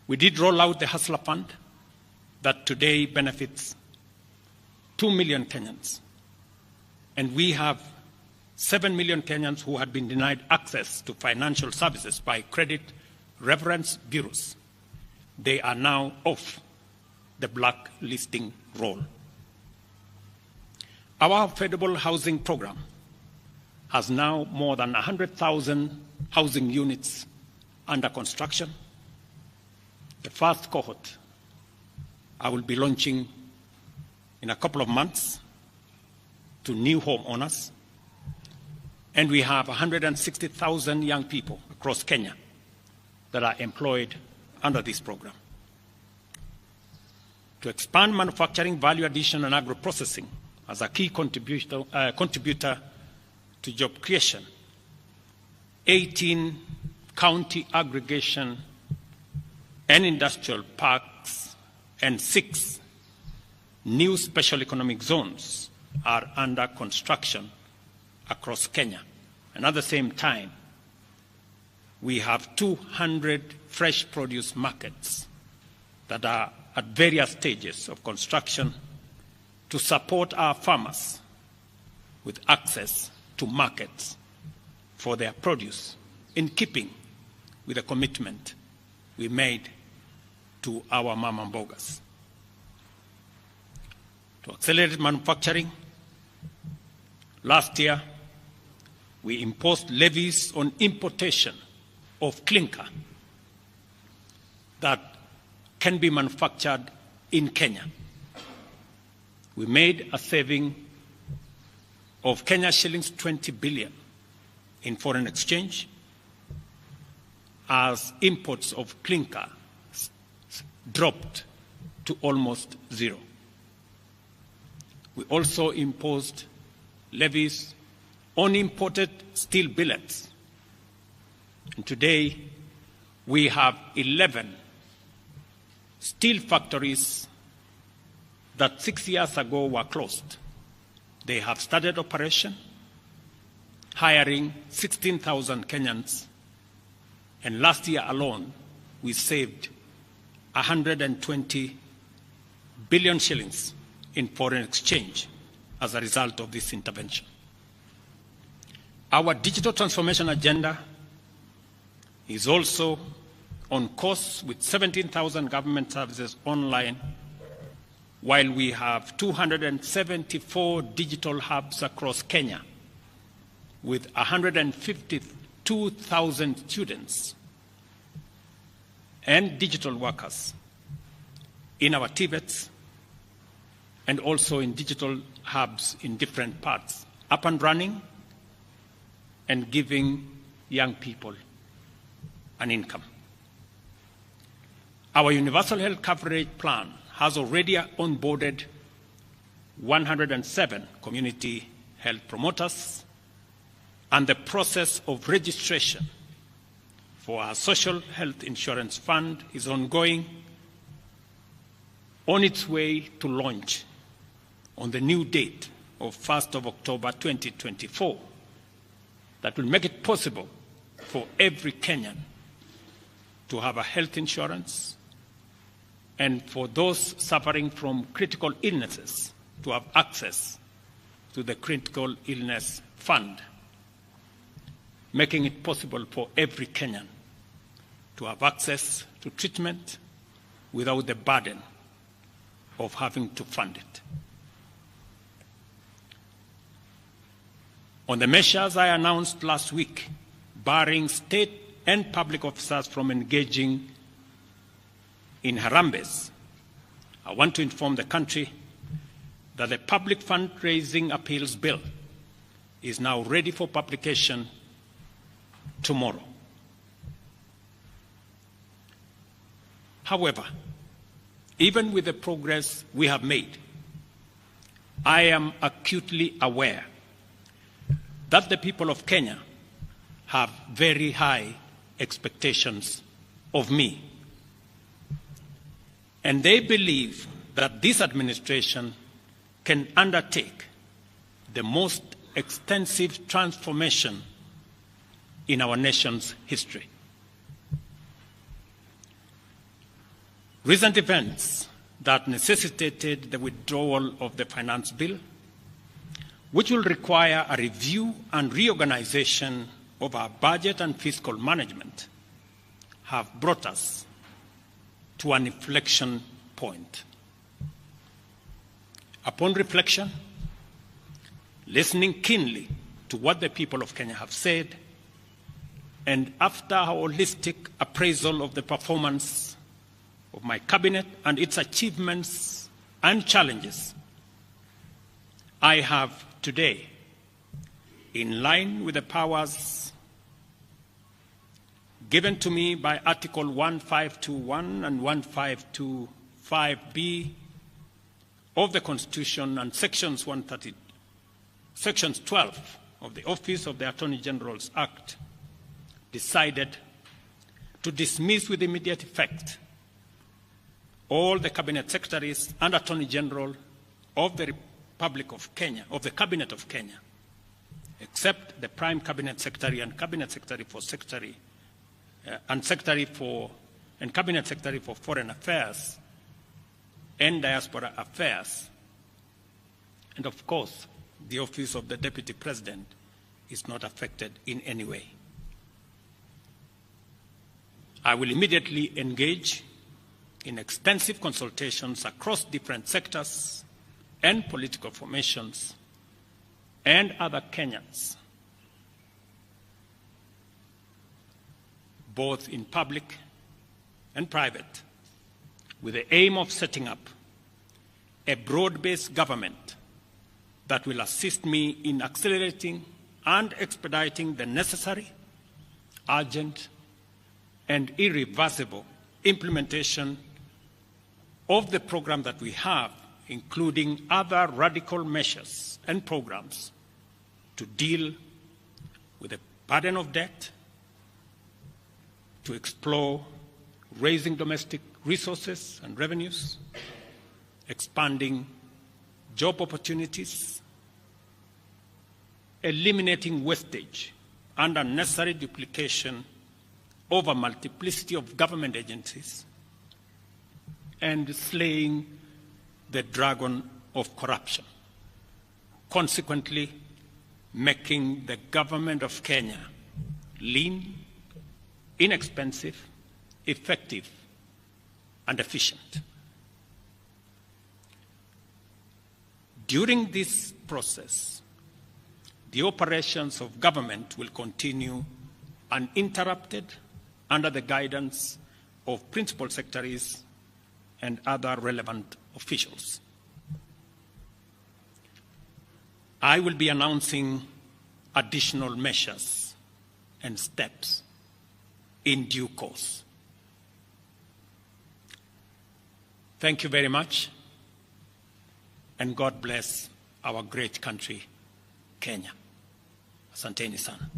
We did roll out the Hustler Fund that today benefits 2 million Kenyans. And we have 7 million Kenyans who had been denied access to financial services by credit reference bureaus. They are now off the blacklisting roll. Our affordable housing program has now more than 100,000 housing units under construction. The first cohort I will be launching in a couple of months to new homeowners. And we have 160,000 young people across Kenya that are employed under this program. To expand manufacturing, value addition, and agro-processing as a key contributor to job creation, 18 county aggregation and industrial parks and 6 new special economic zones are under construction across Kenya. And at the same time, we have 200 fresh produce markets that are at various stages of construction to support our farmers with access to markets for their produce, in keeping with the commitment we made to our mama mbogas. To accelerate manufacturing, last year we imposed levies on importation of clinker that can be manufactured in Kenya. We made a saving of Kenya shillings 20 billion in foreign exchange as imports of clinker dropped to almost zero. We also imposed levies on imported steel billets. And today, we have 11 steel factories that 6 years ago were closed. They have started operation, hiring 16,000 Kenyans. And last year alone, we saved 120 billion shillings in foreign exchange as a result of this intervention. Our digital transformation agenda is also on course with 17,000 government services online, while we have 274 digital hubs across Kenya with 152,000 students and digital workers in our TVETs and also in digital hubs in different parts, up and running and giving young people an income. Our universal health coverage plan has already onboarded 107 community health promoters, and the process of registration for our social health insurance fund is ongoing, on its way to launch on the new date of 1st of October 2024 that will make it possible for every Kenyan to have a health insurance, and for those suffering from critical illnesses to have access to the critical illness fund, making it possible for every Kenyan to have access to treatment without the burden of having to fund it. On the measures I announced last week, barring state and public officers from engaging in harambes, I want to inform the country that the Public Fundraising Appeals Bill is now ready for publication tomorrow. However, even with the progress we have made, I am acutely aware that the people of Kenya have very high expectations of me. And they believe that this administration can undertake the most extensive transformation in our nation's history. Recent events that necessitated the withdrawal of the finance bill, which will require a review and reorganization of our budget and fiscal management, have brought us to an inflection point. Upon reflection, listening keenly to what the people of Kenya have said, and after a holistic appraisal of the performance of my cabinet and its achievements and challenges, I have today, in line with the powers given to me by Article 1521 and 1525B of the Constitution and Sections 12 of the Office of the Attorney General's Act, decided to dismiss with immediate effect all the Cabinet Secretaries and Attorney General of the Republic of Kenya, of the Cabinet of Kenya, except the Prime Cabinet Secretary and Cabinet Secretary for Cabinet Secretary for Foreign Affairs and Diaspora Affairs. And of course, the Office of the Deputy President is not affected in any way. I will immediately engage in extensive consultations across different sectors and political formations and other Kenyans, both in public and private, with the aim of setting up a broad-based government that will assist me in accelerating and expediting the necessary, urgent, and irreversible implementation of the program that we have, including other radical measures and programs to deal with the burden of debt, to explore raising domestic resources and revenues, expanding job opportunities, eliminating wastage and unnecessary duplication of a multiplicity of government agencies, and slaying the dragon of corruption, consequently making the government of Kenya lean, inexpensive, effective, and efficient. During this process, the operations of government will continue uninterrupted under the guidance of principal secretaries and other relevant officials. I will be announcing additional measures and steps in due course. Thank you very much, and God bless our great country, Kenya. Asanteni sana.